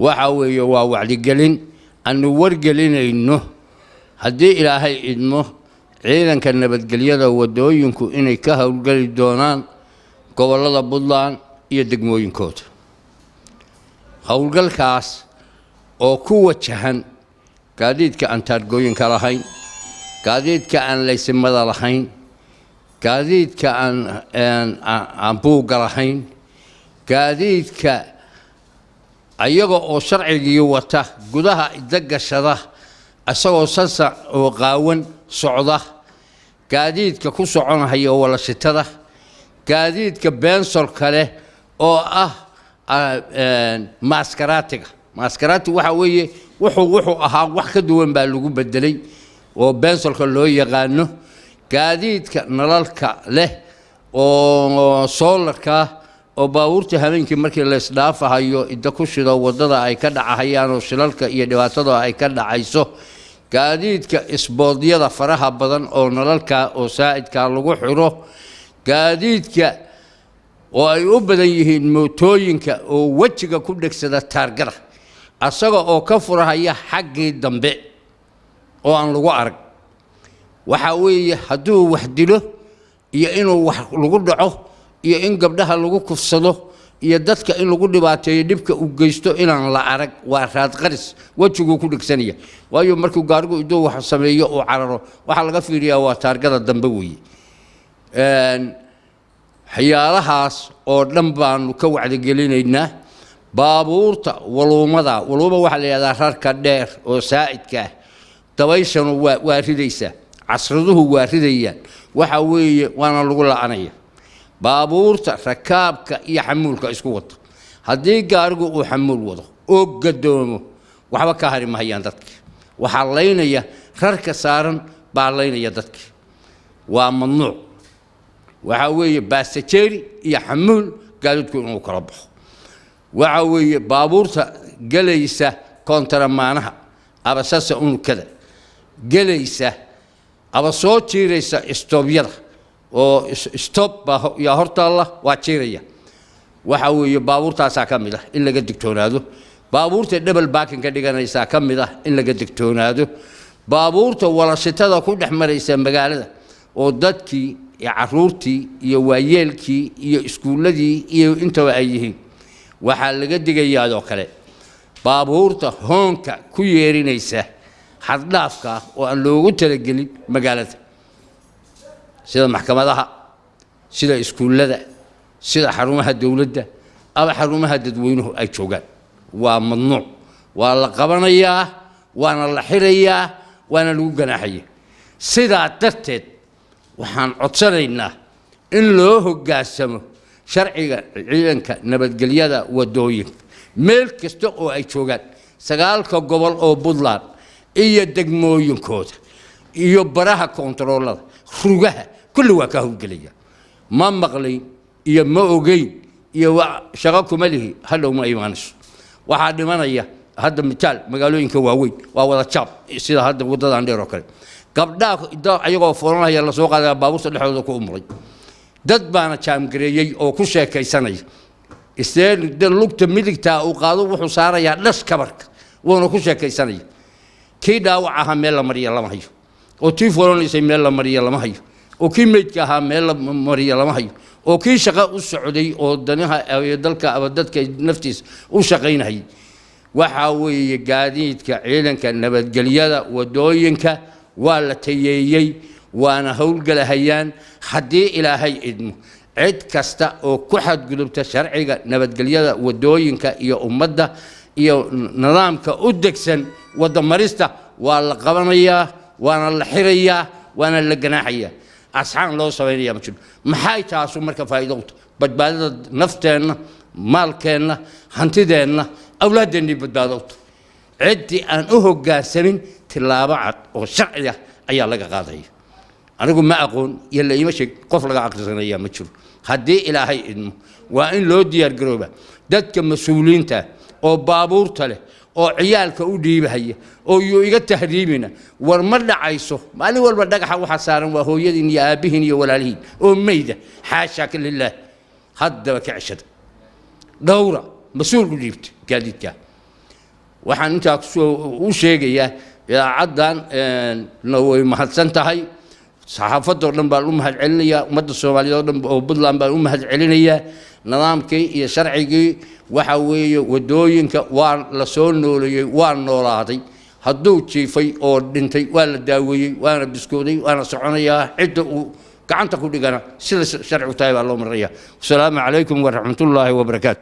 وحوي ووعد قلين أنه ورقلين إنه هدي إلى هاي إدمه عيدا كان نبتقليدا ودوينكو إني كهو قلي دونان قوالله بضلان يدقموين كوت هول كاس أو كوة شهن قاديد كأن ترقوين كراهين قاديد كأن ليس مدى رحين قاديد كأن أنبو قراهين قاديد ك أيغو أو شرعي يوته قدها إدقى الشره أسوأ سلسة وقاون صعدة قاديد ككوسو عنها هي ولا ستة قاديد كبنسر كله أو ماسكراتي وحوي وحو أها وحكد وين باللجوء بدلي وبنسر كله يغانو قاديد كنلالك له أو صولك أو باورتي همين كمركي الإسلاف هايو إذا كوشيدا وضدا أي كذا عيانو شلالك يدواتدا أي كذا عيسو قاديد كإسبوردية فرها بدن أو نلالك أو سائد كارلوغو حرو قاديد ك وأي أبدا يهين موتوين ك أو وجهك كودك سدا تارجرة أصلا أو كفرها هي حق الدنبع أو عن لغو أرق وحوي هدو وحدله يا إنه لغو دعوه يا إن قبلها لغو كفصله يا دتك إن لغو دبعته يدبك وجيستو إلى لا أرق واراد غرس وجهك كودك سنية ويوم مركو قارقو يدو وحسميه أو عرره وحلقة في ريا وتارجرة الدنبوي حيالهاس أو لمبان وكوعد قلينا بابورتا ولومدا ولوما وحل يدار كدير أو سائد كه تويشن وارديسة عصرده وارديا وحوي وانا لقول عنيه بابورتا ركابك يحملك اسكوت هدي قارقو وحمل وضه او قدومه وحبا كهري ما هي عندك وحلينيا ررك سارن بالينيا ددك وممنوع وحوي باستشيري يحمل قالوا انه كربخ وحوي بابورتا قليسه كونتر معناها ابساسه انه كذا قليسه aba soo jiiraysa istoobyada oo stop ya horta Allah waa jiiraya waxa weeye baabuurtaas ka mid ah in laga digtoonaado baabuurta double parking ka dhiganaysa ka mid ah in laga digtoonaado baabuurta walasitada ku dhaxmaraysa magaalada oo dadkii iyo caruurtii iyo waayeelkii iyo iskuuladii iyo intaba ay yihiin waxa laga digayaa oo kale baabuurta hoonka ku yeerinaysa حدافك وأن لو تلقي مقالته سيدا محكمة ذا سيدا إسكول لذا سيدا حرمها الدولة ده أو حرمها الدوينه أي شوقان وممنوع والله قبرنا إياه وأنا الحرية وأنا لو جناحية سيدا ترتد وحن عطسنا إن له قاسمه شرعي عينك نبت قليادة ودوين ملك استقوا أي شوقان سقالك قبل أو بضلان iyo degmooyinkooda iyo baraha kontaroolada rugaha kullu waa ka hawlgelaya ma maqlay iyo ma ogeyn iyo shaqo kuma lihi halow ma iimaanayso waxa dhimanaya hadda mitaal magaalooyinka waaweyn waa wada jaab sida hadda wadadan dheer oo kale gabdhaha ayagoo fooranaya la soo qaaday baabuurta dhexdooda ku umray dad baana jaam gareeyay oo ku sheekaysanaya isteen lugta midigta uu qaado wuxuu saarayaa dhash kabarka wuuna ku sheekaysanaya كي داوعها ميلا مريا لما هيو أو تي فلان يسمى ميلا مريا لما هيو أو كي ميتكها ميلا مريا لما هيو أو كي شقاء السعودي أو دنيها أو يدلك أو دتك نفتيس وشقين هي وحاوي قاديد كعيلن كنبت قليادة ودوينك ولا تيجي وأنا هول قل هيان حدي إلى هي إدمه عد كستا أو كحد قلبت شرعي نبت قليادة ودوينك يا أمده يا نظامك أدكسن ودمرسته ولا قبرنيا وانا الحريه وانا الجناحيه اسحان لو سوينيا مجد maxay taas marka faa'iido badbaadada nafteena maalkeena hantideena awlaadeena badbaado cidii aan u hoggaansamin tilaabo cad oo sharci ah ayaa laga qaaday anigu ma aqoon yalla ima sheeg qof laga aqrisanaya ma jiro hadii ilaahay idmo waa in loo diyaar garooba dadka mas'uuliyiinta oo baabuurta leh oo ciyaalka u dhiibahaya oo iyo iga tahriibina war ma dhacayso maalin walba dhagaxa waxa saaran waa hooyadin iyo aabihin iyo walaalihiin oo meeyda xaashaka lillaah hadda ka cishada dawra mas'uul u dhiibta gaadiidka waxaan intaa u sheegayaa idaacaddan way mahadsan tahay saxaafadoo dhan baan u mahadcelinayaa ummadda Soomaaliyeed oo dhan oo Puntland baan u mahadcelinayaa nidaamkii iyo sharcigii waxa weeye wadooyinka waa la soo nooleeyay waa noolaaday hadduu jiifay oo dhintay waa la daaweeyay waana biskooday waana soconayaa cidda uu gacanta ku dhigana sida sharcigu tahay baa loo marayaa. Assalaamu calaykum wa rahmatullaahi wa barakaatuh.